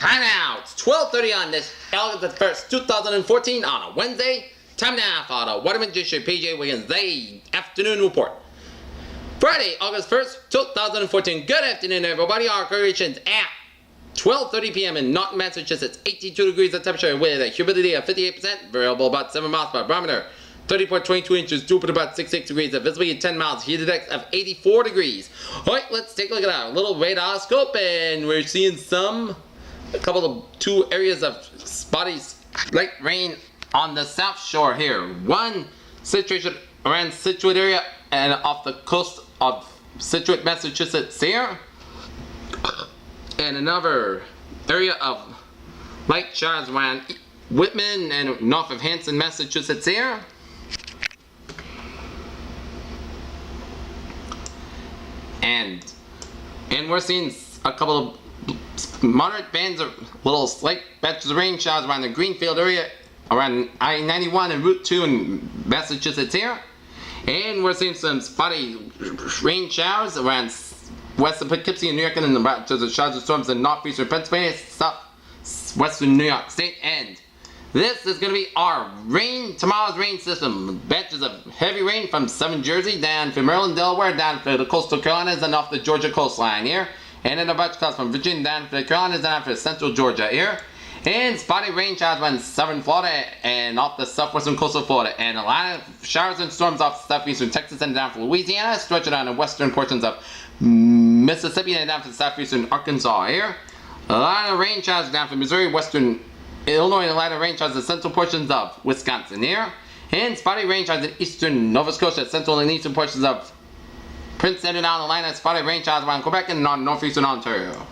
Time now. It's 12:30 on this August the 1st, 2014 on a Wednesday. Time now for the Weather Magician PJ Wiggins Day Afternoon Report. Friday, August 1st, 2014. Good afternoon, everybody. Our conditions at 12:30 p.m. in Norton, Massachusetts. 82 degrees of temperature with a humidity of 58%. Variable about 7 miles per barometer. 30.22 inches, Jupiter about 66 degrees, visibility 10 miles, heat index of 84 degrees. Alright, let's take a look at our little radar scope, and we're seeing two areas of spotty light rain on the south shore here. One situation around Situate area and off the coast of Situate, Massachusetts here. And another area of light showers around Whitman and north of Hanson, Massachusetts here. And we're seeing a couple of moderate bands of little slight batches of rain showers around the Greenfield area, around I-91 and Route 2 in Massachusetts here. And we're seeing some spotty rain showers around west of Poughkeepsie in New York, and in the showers of storms in northeastern Pennsylvania, southwestern New York State. And this is going to be our tomorrow's rain system. Batches of heavy rain from southern Jersey down to Maryland, Delaware, down to the coastal Carolinas and off the Georgia coastline here. And then a bunch of clouds from Virginia down to the Carolinas, down to central Georgia here. And spotty rain showers around southern Florida and off the southwestern coast of Florida. And a lot of showers and storms off southeastern Texas and down to Louisiana, stretching down the western portions of Mississippi and down to southeastern Arkansas here. A lot of rain showers down from Missouri, western Illinois, and a lot of rain showers in central portions of Wisconsin here. And spotty rain showers in eastern Nova Scotia, central and eastern portions of Prince Edward Island, and spotty rain showers around Quebec and northeastern Ontario.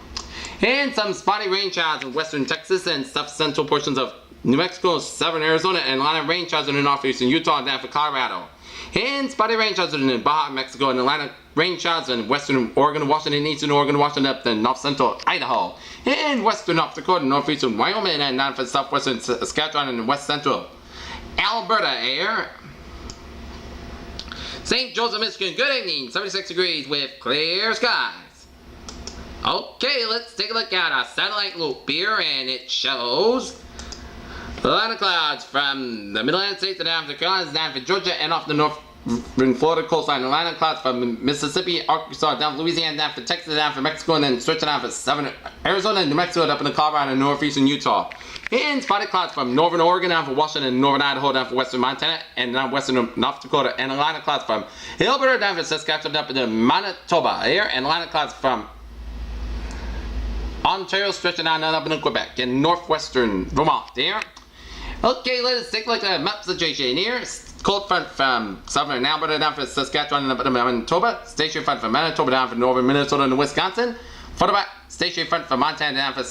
And some spotty rain showers in western Texas and central portions of New Mexico, southern Arizona, and a lot of rain showers in the northeastern Utah and down for Colorado. And spotty rain showers in Baja, Mexico, and a lot of rain showers in western Oregon, Washington, eastern Oregon, Washington, up to north central Idaho. And western North Dakota, northeastern Wyoming, and down for southwestern Saskatchewan and west central Alberta here. St. Joseph, Michigan, good evening, 76 degrees with clear skies. Okay, let's take a look at our satellite loop here, and it shows a lot of clouds from the Mid-Atlantic states and down to the Carolinas, down to Georgia, and off the northern Florida coastline. A lot of clouds from Mississippi, Arkansas, down to Louisiana, down to Texas, down to Mexico, and then stretching down for southern Arizona and New Mexico, up into Colorado and northeastern Utah. And spotted clouds from northern Oregon, down for Washington, northern Idaho, down for western Montana, and down western North Dakota. And a lot of clouds from Alberta, down for Saskatchewan, up into Manitoba here, and a lot of clouds from Ontario, stretching down up into Quebec and northwestern Vermont here. Okay, let us take a look at the map situation here. Cold front from southern Alberta down for Saskatchewan and up into Manitoba. Station front from Manitoba down for northern Minnesota and Wisconsin. Further back, station front from Montana down for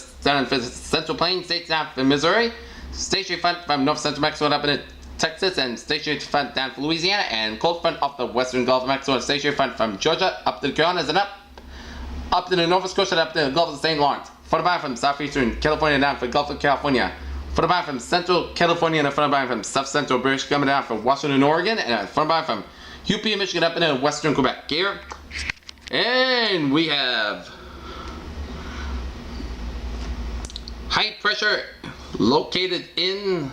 Central Plains, states down for Missouri. Station front from north central Mexico up into Texas, and station front down for Louisiana. And cold front off the western Gulf of Mexico, and station front from Georgia up to the Carolinas and up to the Nova Scotia and up to the Gulf of St. Lawrence. Further back from southeastern California down for Gulf of California. Further back from central California, and further back from south central British Columbia down from Washington, Oregon, and further back from UP, Michigan, up into western Quebec here. And we have high pressure located in,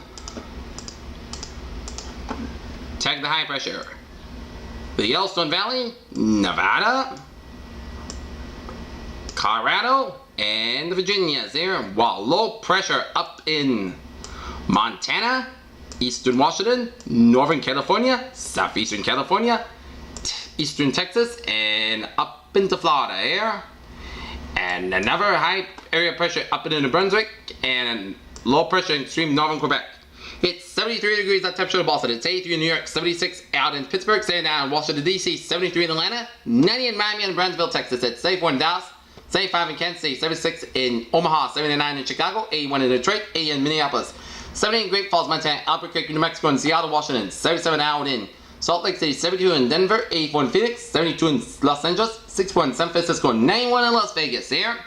tag the high pressure, the Yellowstone Valley, Nevada, Colorado, and the Virginias here, while low pressure up in Montana, eastern Washington, northern California, southeastern California, eastern Texas, and up into Florida here. And another high area pressure up in New Brunswick, and low pressure in extreme northern Quebec. It's 73 degrees at temperature in Boston, it's 83 in New York, 76 out in Pittsburgh, 79 in Washington D.C., 73 in Atlanta, 90 in Miami and Brownsville, Texas, it's 74 in Dallas, 75 in Kansas City, 76 in Omaha, 79 in Chicago, 81 in Detroit, 80 in Minneapolis, 70 in Great Falls, Montana, Albuquerque, New Mexico, and Seattle, Washington, 77 out in Salt Lake City, 72 in Denver, 84 in Phoenix, 72 in Los Angeles, 61 in San Francisco, 91 in Las Vegas here.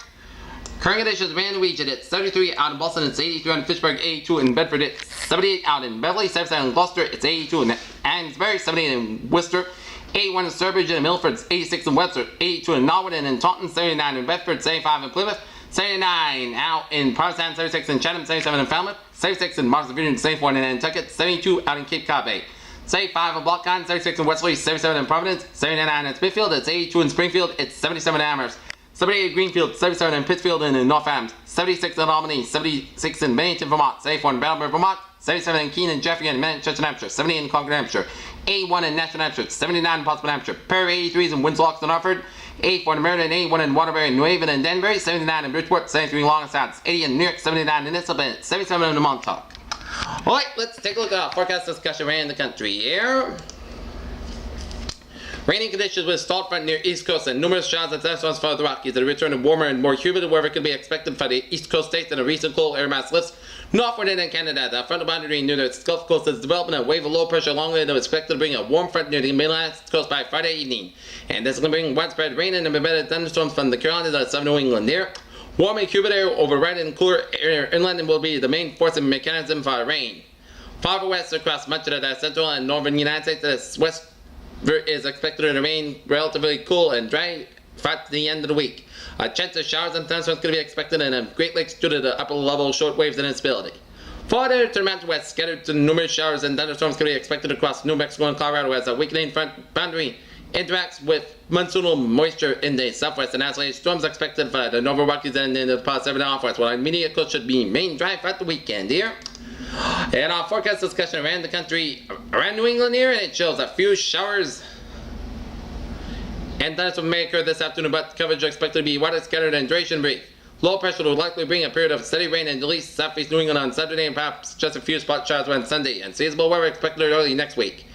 Current conditions, Random region, it's 73 out in Boston, it's 83 in Fitchburg, 82 in Bedford, it's 78 out in Beverly, 77 in Gloucester, it's 82 in Amesbury, 78 in Worcester, 81 in Sturbridge and Milford, 86 in Webster, 82 in Norwood and in Taunton, 79 in Bedford, 75 in Plymouth, 79 out in Provincetown, 76 in Chatham, 77 in Falmouth, 76 in Martha's Vineyard, 74 in Nantucket, 72 out in Cape Cod Bay. 75 in Blockcon, 76 in Westerly, 77 in Providence, 79 in Smithfield, it's 82 in Springfield, it's 77 in Amherst, 78 in Greenfield, 77 in Pittsfield and in Northams, 76 in Albany, 76 in Bennington, Vermont, 74 in Brattleboro, Vermont, 77 in Keene and Jeffrey and Manchester, Hampshire, 78 in Concord, Hampshire, 81 in Nashville, Hampshire, 79 in Pottsville, Hampshire, Perry, 83 in Winslow, and Hartford, 84 in Meriden, 81 in Waterbury, New Haven and Danbury, 79 in Bridgeport, 73 in Longstown, 80 in New York, 79 in Islip, 77 in Montauk. Alright, let's take a look at our forecast discussion around the country here. Raining conditions with stalled front near East Coast and numerous showers and thunderstorms for the Rockies. The return of warmer and more humid weather can be expected for the East Coast states and a recent cold air mass lifts northward in Canada. The frontal boundary near the Gulf Coast is developing a wave of low pressure along with it is expected to bring a warm front near the Midwest Coast by Friday evening. And this is going to bring widespread rain and embedded thunderstorms from the Carolinas to southern New England there. Warm and humid air over right and cooler air inland will be the main forcing mechanism for rain. Farther west across much of the central and northern United States, the west is expected to remain relatively cool and dry throughout the end of the week. A chance of showers and thunderstorms could be expected in the Great Lakes due to the upper level short waves and instability. Farther to the mountain west, scattered numerous showers and thunderstorms could be expected across New Mexico and Colorado as a weakening front boundary interacts with monsoonal moisture in the southwest and isolated storms expected for the Northern Rockies and in the Pacific Northwest, while immediate coast should be remain dry throughout the weekend here. And our forecast discussion around the country, around New England here, and it shows a few showers and thunderstorms may occur this afternoon, but coverage is expected to be widely scattered and duration brief. Low pressure will likely bring a period of steady rain in the east southeast New England on Saturday and perhaps just a few spot showers on Sunday, and seasonable weather expected early next week.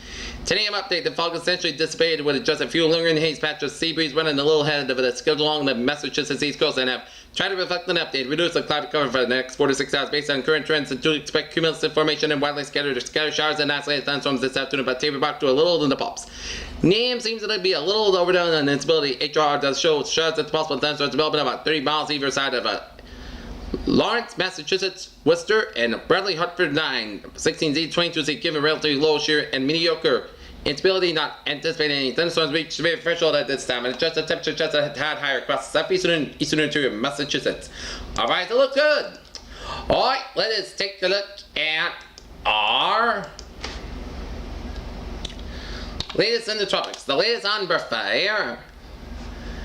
10 a.m. update, the fog essentially dissipated with just a few lingering haze patches, sea breeze running a little ahead of the schedule along the Massachusetts east coast, and have tried to reflect an update, reduce the cloud cover for the next 4 to 6 hours based on current trends, and to expect cumulative formation and widely scattered showers and isolated thunderstorms this afternoon, but taper back to a little in the pops. NAM seems to be a little overdone on instability. HR does show showers at possible thunderstorms developing about 30 miles either side of Lawrence, Massachusetts, Worcester, and Bradley, Hartford 9, 16Z, 22Z, given relatively low shear and mediocre instability, not anticipating any thunderstorms reach severe threshold at this time, and just the temperature just a tad higher across the southeastern and eastern interior of Massachusetts. Alright, it looks good. Alright, let us take a look at our latest in the tropics. The latest on Bertha here.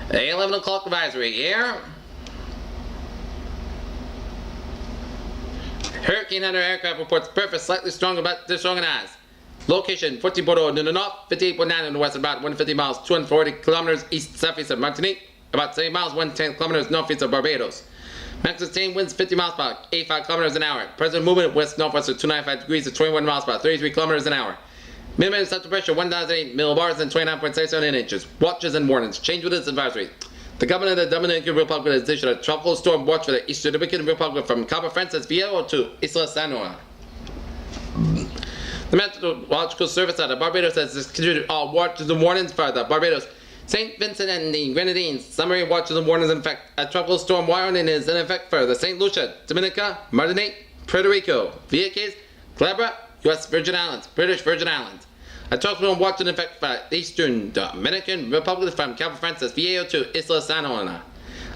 The 11 o'clock advisory here. Hurricane Hunter aircraft reports Bertha slightly stronger but disorganized. Location 14.0 in the north, 58.9 in the west, about 150 miles, 240 kilometers east southeast of Martinique, about 70 miles, 110 kilometers northeast of Barbados. Max sustained winds 50 miles per hour, 85 kilometers an hour. Present movement west northwest of 295 degrees to 21 miles per hour, 33 kilometers an hour. Minimum central pressure 1,008 millibars and 29.67 inches. Watches and warnings. Change with this advisory. The government of the Dominican Republic has issued a tropical storm watch for the Eastern Dominican Republic from Cabo Francis Viejo to Isla Sanoa. The Meteorological Service of the Barbados has issued all watches and warnings for the Barbados, St. Vincent and the Grenadines. Summary watches and warnings in effect. A tropical storm warning is in effect for the St. Lucia, Dominica, Martinique, Puerto Rico, Vieques, Glabra, U.S. Virgin Islands, British Virgin Islands. A tropical storm watch in effect for the Eastern Dominican Republic from Cabo Francis Viejo to Isla Sanoa.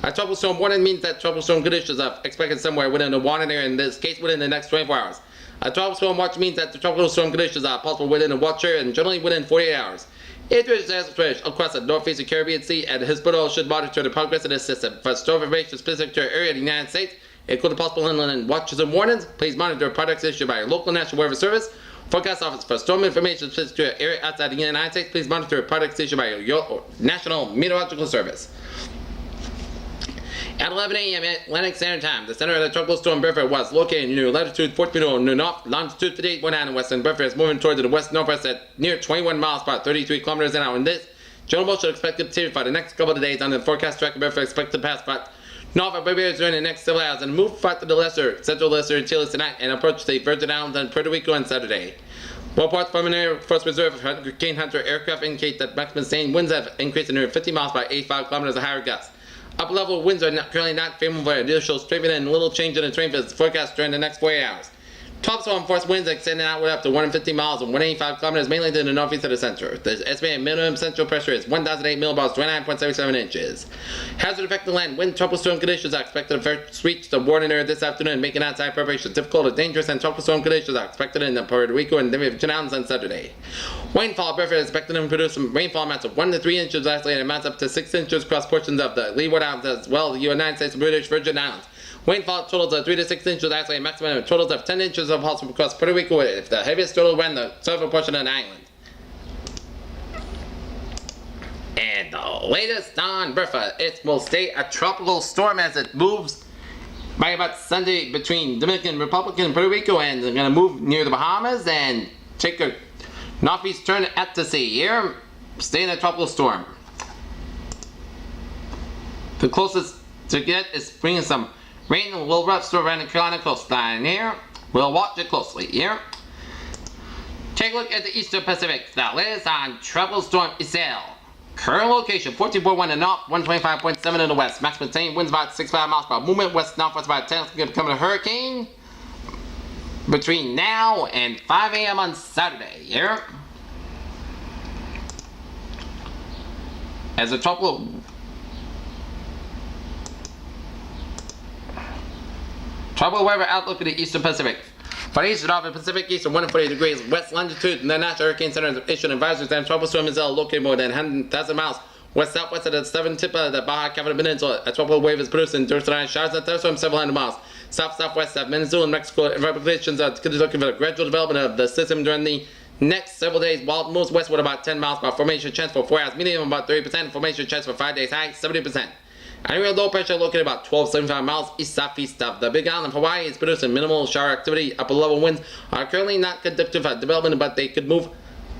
A tropical storm warning means that tropical storm conditions are expected somewhere within the warning area, in this case within the next 24 hours. A tropical storm watch means that the tropical storm conditions are possible within the watch area and generally within 48 hours. If there is disaster across the northeastern Caribbean Sea, and Hisbollah should monitor the progress of this system. For storm information specific to your area of the United States, including possible inland watches and warnings, please monitor products issued by your local National Weather Service. Forecast Office. For storm information specific to your area outside the United States, please monitor products issued by your National Meteorological Service. At 11 a.m. Atlantic Standard Time, the center of the tropical storm Bertha was located near latitude 14.0 in the north, longitude 58.9 in west, and Bertha is moving towards the west-northwest at near 21 miles per hour, 33 kilometers an hour. In this, general motion expected to for the next couple of days on the forecast track. Bertha expected to pass by north of Barbados during the next several hours and move far to the central lesser Antilles tonight and approach the Virgin Islands and Puerto Rico on Saturday. Reports from an Air Force Reserve Hurricane Hunter aircraft indicate that maximum sustained winds have increased to near 50 miles by 85 kilometers a higher gust. Upper-level winds are currently not favorable for initial strafing and little change in the terrain forecast during the next 48 hours. Top storm force winds extending outward up to 150 miles and 185 kilometers, mainly to the northeast of the center. The estimated minimum central pressure is 1,008 millibars, 29.77 inches. Hazard affected land, wind, tropical storm conditions are expected to first reach the warning area this afternoon, making outside preparations difficult or dangerous, and tropical storm conditions are expected in Puerto Rico and the Virgin Islands on Saturday. Rainfall is expected to produce some rainfall amounts of 1 to 3 inches isolated, amounts up to 6 inches across portions of the Leeward Islands as well as the United States and British Virgin Islands. Rainfall totals of 3 to 6 inches isolated, maximum totals of 10 inches of possible across Puerto Rico, with the heaviest total wind the southern portion of the island. And the latest on Bertha, it will stay a tropical storm as it moves by about Sunday between Dominican Republic and Puerto Rico, and they're going to move near the Bahamas and take a northeast turn at the sea here, stay in a tropical storm. The closest to get is bringing some rain and will rush around the Carolina coastline here. We'll watch it closely here. Take a look at the Eastern Pacific. The latest on Tropical Storm Isel. Current location 14.1 in the north, 125.7 in the west. Maximum sustained winds about 65 miles per hour. Movement west northwest about 10. It's going to become a hurricane between now and 5 a.m. on Saturday here. As a tropical weather outlook for the Eastern Pacific. For the eastern half of the Pacific, east of 140 degrees west longitude, the National Hurricane Center has issued advisories that tropical storm Isel located more than 100,000 miles west-southwest of the southern tip of the Baja California Peninsula. A tropical wave is produced in Thursday showers and thunderstorms several hundred miles south-southwest of Venezuela and Mexico. Replications are looking for the gradual development of the system during the next several days, while it moves westward about 10 miles per hour. Formation chance for 4 hours, medium about 30%. Formation chance for 5 days, high 70%. Area low pressure located about 1275 miles east-southeast of the Big Island of Hawaii is producing minimal shower activity. Upper level winds are currently not conducive for development, but they could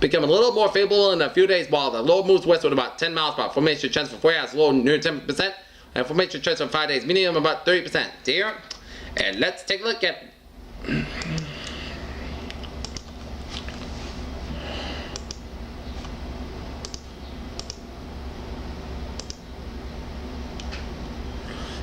become a little more favorable in a few days, while the low moves westward about 10 miles per hour. Formation chance for 4 hours, low near 10%, and formation chance for 5 days, medium about 30%. Here, and let's take a look at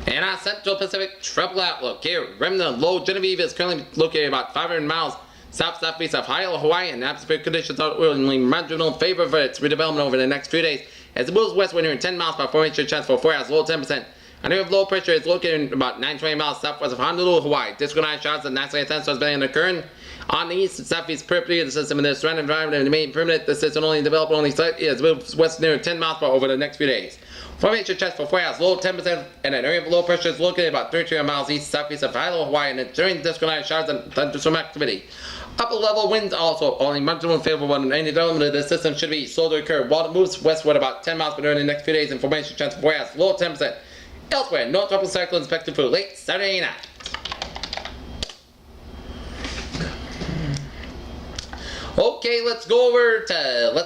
and our Central Pacific tropical outlook here. Remnant low Genevieve is currently located about 500 miles south-southeast of Hawaii, and atmospheric conditions are only marginal favor for its redevelopment over the next few days. As it moves westward near 10 miles per formation chance for 4 hours, low 10%. An area of low pressure is located about 920 miles southwest of Honolulu, Hawaii. Disorganized showers and naturally thunderstorms beginning occurring on the east and southeast periphery of the system, and the surrounding environment remain permanent. The system only developed only slightly as it moves west near 10 miles per hour over the next few days. Formation chance for 4 hours, low 10%, and an area of low pressure is located about 33 miles east-southeast of Honolulu, Hawaii, and it's during disorganized showers and thunderstorm activity. Upper level winds also only marginally favorable, and any development of the system should be slow to occur while it moves westward about 10 miles per hour in the next few days, and formation chance for 4 hours, low 10%. Elsewhere, no tropical cyclone expected for late Saturday night. Okay, let's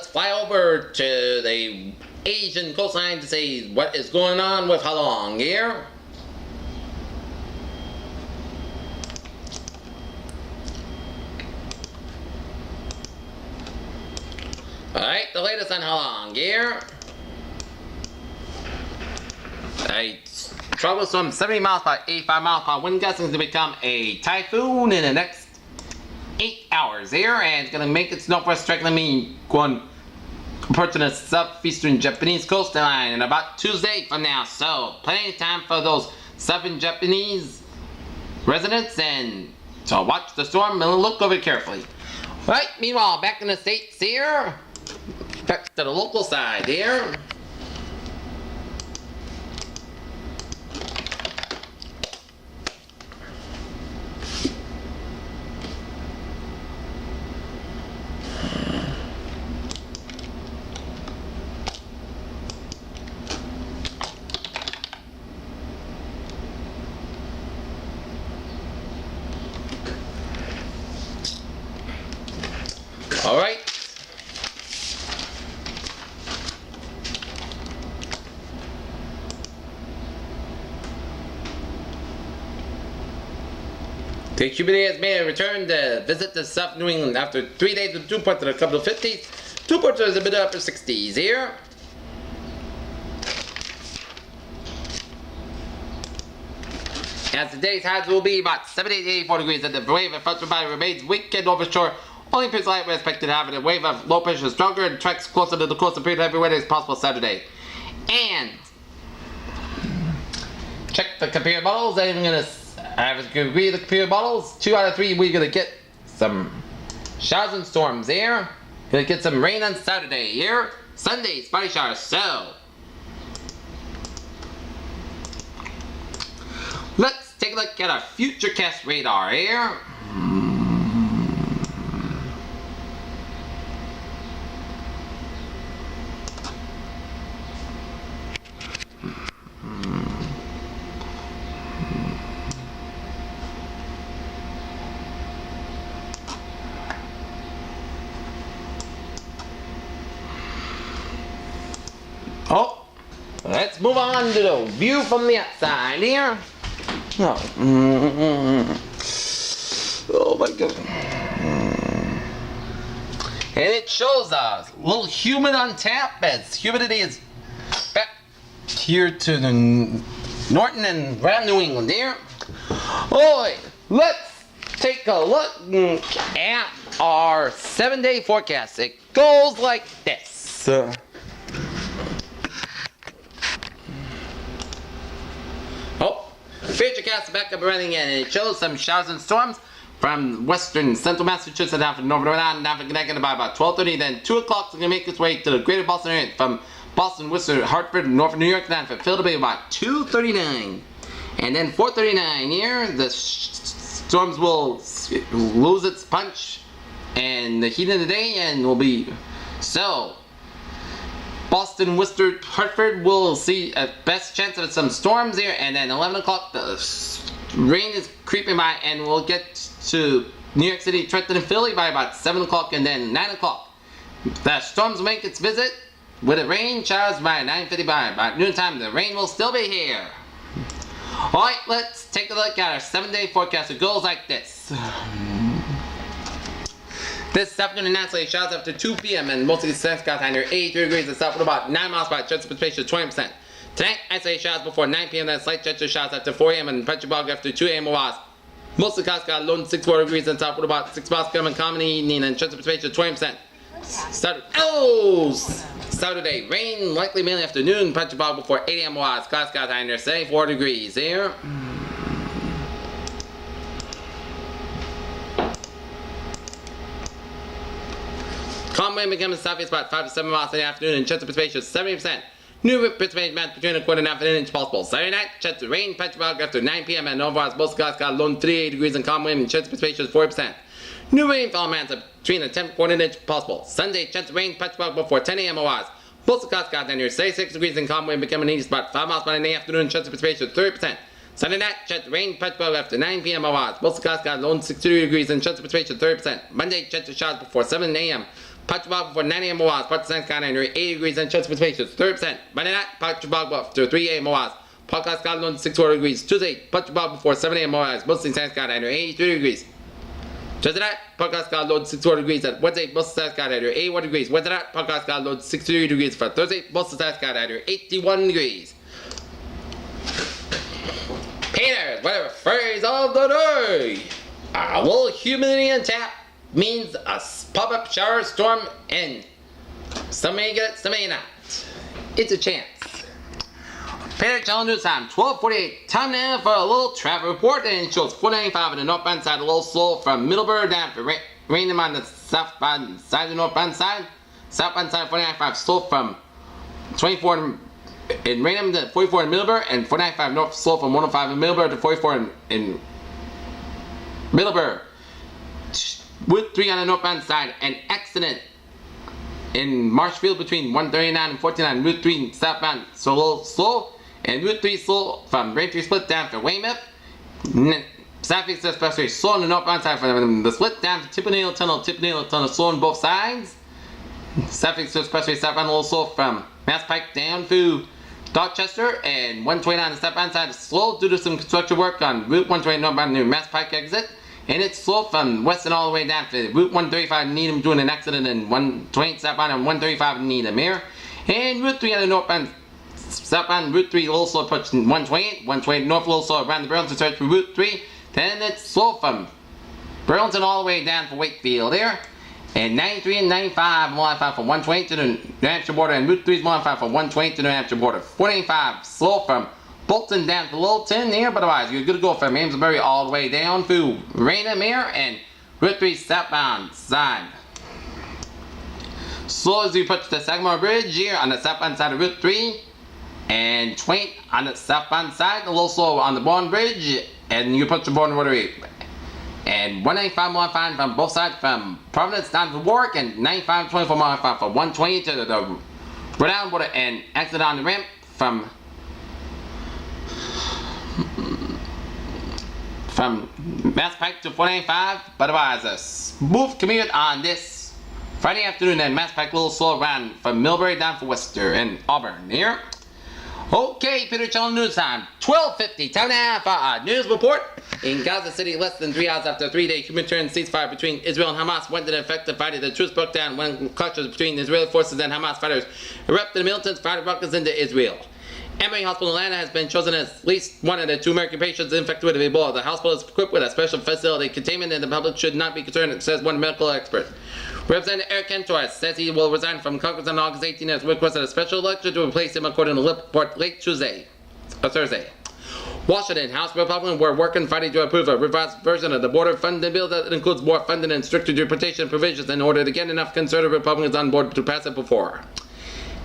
fly over to the Asian coastline to see what is going on with Halong here. Alright, the latest on Halong here. A tropical storm 70 miles per 85 miles per hour wind gusting to become a typhoon in the next 8 hours here, and it's going to make its northwest strike, going approaching the southeastern Japanese coastline in about Tuesday from now. So plenty of time for those southern Japanese residents and to watch the storm and look over it carefully. Right, meanwhile, back in the States here, back to the local side here. All right. The humidity has made a return to visit the South New England after 3 days with dew points at a couple of 50s. Dew points is a bit upper 60s here. As today's highs will be about 78 to 84 degrees at the wave of front by remains weekend overshore. Only periods light we're expected to have a wave of low pressure stronger and tracks closer to the coastal period heavy weather as possible Saturday. And check the computer models. I'm gonna agree with the computer models. 2 out of 3 we're gonna get some showers and storms here. Gonna get some rain on Saturday here. Sunday, spotty showers. So let's take a look at our futurecast radar here. Oh, let's move on to the view from the outside here. Oh my god. And it shows us a little humid on tap as humidity is back here to the Norton and around New England here. Alright, let's take a look at our 7-day forecast. It goes like this. Futurecast back up and running again, and it shows some showers and storms from western central Massachusetts down from northern Rhode Island down from Connecticut by about 12:30. Then 2 o'clock is going to make its way to the greater Boston area from Boston, Worcester, Hartford, northern New York down from Philadelphia about 2:39. And then 4:39 here, the storms will lose its punch and the heat of the day and will be so. Boston, Worcester, Hartford will see a best chance of some storms here, and then 11 o'clock the rain is creeping by, and we'll get to New York City, Trenton, and Philly by about 7 o'clock, and then 9 o'clock. The storms make its visit with the rain showers by 9:50 by about noontime. The rain will still be here. Alright, let's take a look at our 7-day forecast. It goes like this. This afternoon and nightly showers after 2 p.m. and mostly sun skies under 83 degrees and south with about 9 miles by chance of precipitation 20%. Tonight, isolated showers before 9 p.m. then slight chance of showers after 4 a.m. and patchy fog after 2 a.m. was. Mostly skies got low and 64 degrees and south with about 6 miles coming common evening and chance of precipitation 20%. Saturday, rain likely mainly afternoon, patchy fog before 8 a.m. was. Skies got under 74 degrees here. Calm wind becoming southeast about 5 to 7 miles in the afternoon and chance of precipitation 70%. New precipitation match between a quarter and half an inch possible. Saturday night, chance of rain, patchy fog after 9 p.m. and overall most skies got low 38 degrees and calm wind and chance of precipitation 40%. New rainfall amounts between a 10 to 14 inch possible. Sunday, chance of rain, patchy fog before 10 a.m. was. Most skies got near 66 degrees and calm wind becoming east about 5 miles by in the afternoon and chance of precipitation 30%. Sunday night, chance of rain, patchy fog after 9 p.m. was. Most skies got low 63 degrees and chance of precipitation 30%. Monday, chance of showers before 7 a.m. Patchy fog before 9 a.m. was. Part of the sun sky under 80 degrees and chance of precipitation 30%. Monday night, patchy fog after 3 a.m. was. Podcast got low 64 degrees. Tuesday, patchy fog before 7 a.m. was. Mostly sun sky under 83 degrees. Tuesday night, podcast got low 64 degrees. At Wednesday, mostly sun sky under 81 degrees. Wednesday night, podcast got low 63 degrees. For Thursday, mostly sun sky under 81 degrees. Painters, whatever phrase of the day. A little humidity on tap means a pop-up shower storm, and some may get it, some may not. It's a chance. Painter channel news time, 12:48. Time now for a little traffic report, and it shows 495 on the northbound side, a little slow from Middleburg down to Raynham on the southbound side of the northbound side. Southbound side 495 slow from 24 in Raynham to 44 in Middleburg, and 495 north slow from 105 in Middleburg to 44 in Middleburg. Route 3 on the northbound side, an accident in Marshfield between 139 and 49. Route 3 southbound so a little slow, and Route 3 slow from Braintree Split down to Weymouth. Southeast Expressway slow on the northbound side from the split down to Tipperary Tunnel slow on both sides. Southeast Expressway southbound a little slow from Mass Pike down to Dorchester, and 129 on the southbound side slow due to some construction work on Route 120 northbound near Mass Pike exit. And it's slow from west and all the way down to Route 135 Needham doing an accident in 128 southbound and 135 Needham here. And Route 3 on the northbound southbound Route 3 also approaching 128. 128 north also around the Burlington search for Route 3. Then it's slow from Burlington all the way down for Wakefield there. And 93 and 95, 195 from 128 to the New Hampshire border, and Route 3 is 195 from 128 to the New Hampshire border. 485 slow from Bolton down to Littleton here, but otherwise you're good to go from Amesbury all the way down through Raynham here, and Route 3 southbound side. Slow as you approach the Sagamore Bridge here on the southbound side of Route 3, and 20 on the southbound side, a little slow on the Bourne Bridge, and you approach the Bourne Rotary. And 195 105 from both sides from Providence down to Warwick, and 95 24 105 from 120 to the Rhode Island border, and exit on the ramp from Mass Pike to 495, but otherwise a smooth commute on this Friday afternoon, and Mass Pike a little slow around from Millbury down for Worcester and Auburn here. Okay, Peter Channel News Time, 12:50, time now for our news report. In Gaza City, less than 3 hours after a 3-day humanitarian ceasefire between Israel and Hamas went into effect, the Friday the truce broke down when clashes between Israeli forces and Hamas fighters erupted. The militants fired rockets into Israel. Emory Hospital in Atlanta has been chosen as at least one of the 2 American patients infected with Ebola. The hospital is equipped with a special facility containment, and the public should not be concerned, says one medical expert. Representative Eric Cantor says he will resign from Congress on August 18 as requested a special election to replace him, according to the report late Thursday. Washington House Republicans were working Friday to approve a revised version of the border funding bill that includes more funding and stricter deportation provisions in order to get enough conservative Republicans on board to pass it before.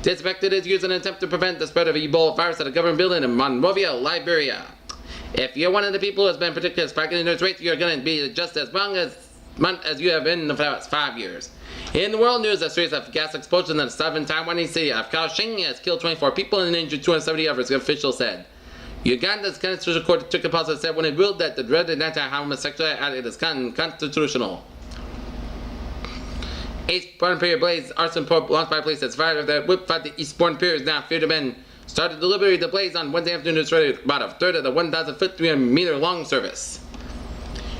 This method is used in an attempt to prevent the spread of Ebola virus at a government building in Monrovia, Liberia. If you're one of the people who has been particularly spiking in this rate, you're going to be just as long as you have been in the past 5 years. In the world news, a series of gas explosions in the southern Taiwanese city of Kaohsiung has killed 24 people and injured 270 others, officials said. Uganda's constitutional court took a pause and said when it ruled that the dreaded anti-homosexuality is unconstitutional. 8 Pier blaze arson probe launched by police has fired that whip fight the Eastbourne Pier is now feared to men started deliberately the blaze on Wednesday afternoon to Australia, about a third of the 1,000-foot, 300-meter long service.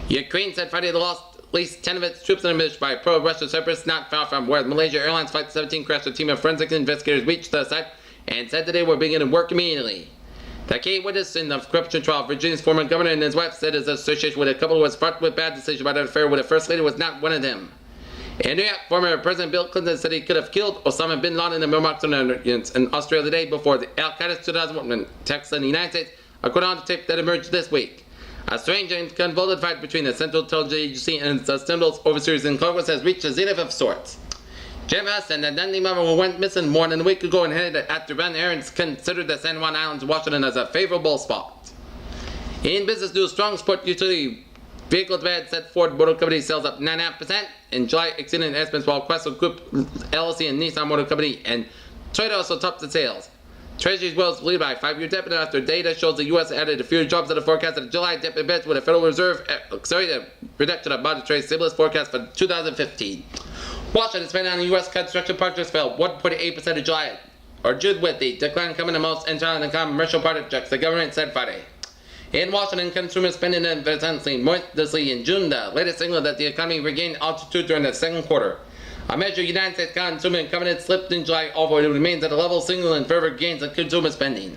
Ukraine said Friday they lost at least 10 of its troops in a mission by pro-Russian separatists not far from where Malaysia Airlines Flight 17 crashed. A team of forensic investigators reached the site and said that they were beginning work immediately. The key witness in the corruption trial, Virginia's former governor and his wife, said his association with a couple was fraught with bad decisions about an affair with a first lady was not one of them. In New York, former President Bill Clinton said he could have killed Osama bin Laden in the Murmansk in Australia the day before the Al-Qaeda's 2001 attacks in the United States, according to tape that emerged this week. A strange and convoluted fight between the Central Intelligence Agency and its assembled overseers in Congress has reached a zenith of sorts. Jim Huss and the Dundee mother who went missing more than a week ago and headed after Ben Aaron's considered the San Juan Islands, Washington as a favorable spot. In business news, strong sport utility vehicle demand said Ford Motor Company sales up 9.5% in July, exceeding estimates, while Chrysler Group, LLC, and Nissan Motor Company and Toyota also topped the sales. Treasury's was lead by 5-year debt after data shows the U.S. added a few jobs to the forecast of July debt bets with a Federal Reserve the reduction of budgetary stimulus forecast for 2015. Washington spending on U.S. construction projects fell 1.8% in July or June, with the decline coming the most in China and commercial projects, the government said Friday. In Washington, consumer spending advanced modestly in June, the latest signal that the economy regained altitude during the second quarter. A measure United States consumer confidence slipped in July, although it remains at a level signaling further gains in consumer spending.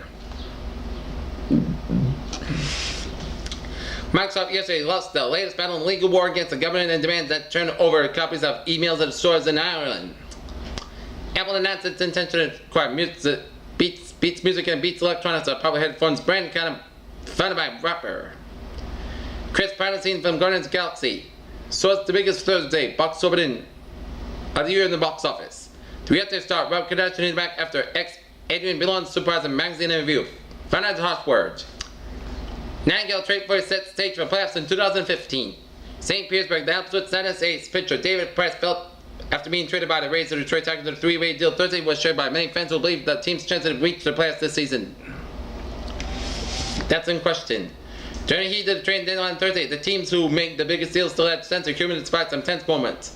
Microsoft yesterday lost the latest battle in the legal war against the government and demands that turn over copies of emails at stores in Ireland. Apple announced its intention to acquire Beats Music and Beats Electronics, a popular headphones brand kind of founded by rapper Chris Pratt, seen from Guardians of the Galaxy. So it's the biggest Thursday box opening of the year in the box office. The reality star Rob Kardashian is back after ex-Adrian Belon's surprising magazine interview. Found out the hot words. Nightingale trade for set stage for playoffs in 2015. St. Petersburg, the absolute status ace pitcher David Price felt after being traded by the Rays to Detroit Tigers in a 3-way deal Thursday was shared by many fans who believe the team's chances to reach the playoffs this season. That's in question. During the heat of the trade deadline on Thursday, the teams who make the biggest deals still had sense of humor despite some tense moments.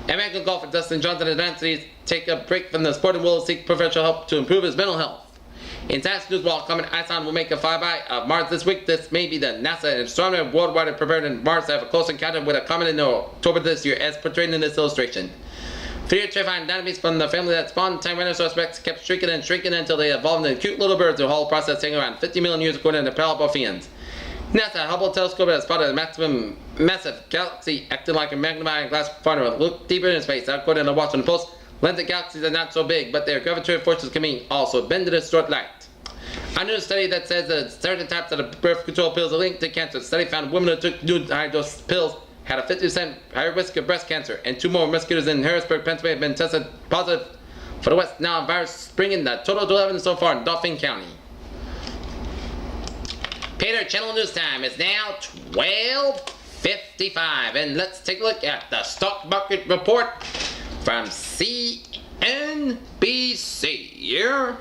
American golfer Dustin Johnson announced that he'd take a break from the sport and will seek professional help to improve his mental health. In task news, while Comet Ison will make a flyby of Mars this week, this may be the NASA astronomer worldwide prepared in Mars to have a close encounter with a comet in October this year, as portrayed in this illustration. 3 terrifying dynamics from the family that spawned Tyrannosaurus Rex kept shrinking and shrinking until they evolved into cute little birds, the whole process taking around 50 million years according to Palpatines. NASA Hubble telescope has spotted a massive galaxy acting like a magnifying glass partner. Look deeper in space. According to Washington Post, lens galaxies are not so big, but their gravitational forces can mean also bend to distort light. A new study that says that certain types of birth control pills are linked to cancer. The study found women who took new high-dose pills had a 50% higher risk of breast cancer, and 2 more mosquitoes in Harrisburg, Pennsylvania have been tested positive for the West Nile virus, bringing the total to 11 so far in Dauphin County. Peter, Channel News Time is now 12:55, and let's take a look at the stock market report from CNBC here.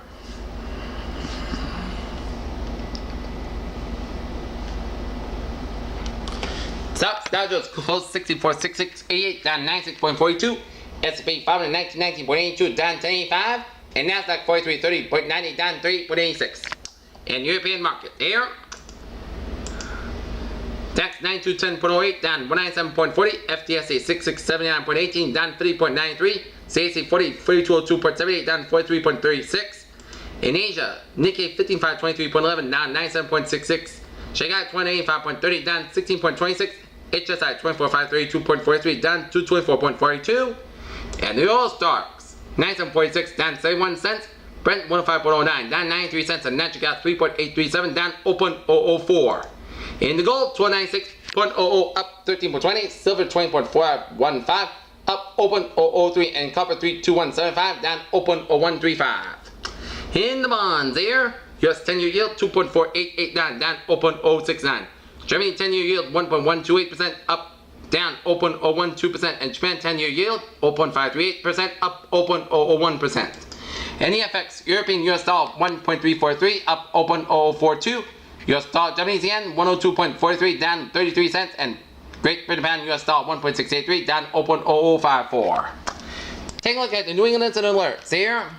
Stocks Dow Jones closed 64.6688, down 96.42. S&P 500 19.82, down 10.85, and Nasdaq 4330.90, down 3.86. And European market here. DAX 9210.08, down 197.40. FTSE 6679.18, down 3.93. CAC 4202.78, down 43.36. In Asia, Nikkei 15523.11, down 97.66. Shanghai 2085.30, down 16.26. HSI 24532.43, down 224.42. And the oil stocks 97.46, down 71 cents. Brent 105.09, down 93 cents. And natural gas 3.837, down 0.004. In the gold 296.00, up 13.20. Silver 20.415, up 0.003. And copper 32175, down 0.0135. In the bonds here, US 10-year yield 2.4889, down 0.069. Germany 10-year yield 1.128%, up down 0.012%, and Japan 10-year yield 0.538%, up 0.001%. And the FX, European US dollar 1.343, up 0.042. US dollar Japanese yen 102.43, down 33 cents, and Great Britain pound US dollar 1.683, down 0.0054. Take a look at the New England Incident Alerts here.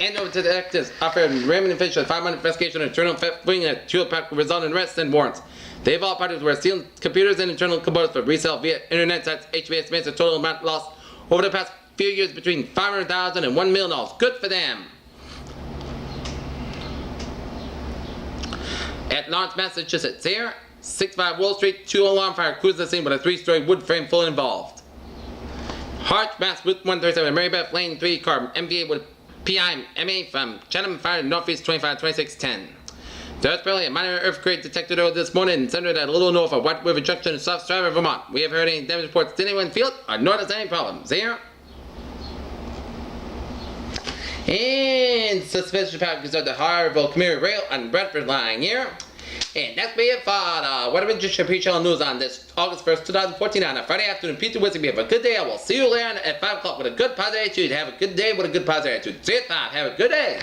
And over to the detectives offered Raymond and Fisher 5-month investigation of internal theft wing at Hewlett Packard resulted in arrests and warrants. They have all parties were stealing computers and internal components for resale via internet sites. HBA estimates the total amount lost over the past few years between $500,000 and $1 million. Good for them. At Lawrence, Massachusetts here, 65 Wall Street, 2 alarm fire cruised the scene with a 3-story wood frame full involved. Hart, Mass. Route 137, Mary Beth Lane, 3 car MVA with PIMA from Chatham Fire Northeast 252610. There was barely a minor earthquake detected earlier this morning and centered at a little north of White River Junction in South Stratford, Vermont. We have heard any damage reports to anyone field or nor does any problems here. And suspicious package of the Harville Commuter Rail on Bradford line here. And that's be it for the What Adventure Channel News on this August 1st, 2014 on a Friday afternoon. Peter Wizard, have a good day. I will see you later at 5 o'clock with a good positive attitude. Have a good day with a good positive attitude. See you at 5. Have a good day.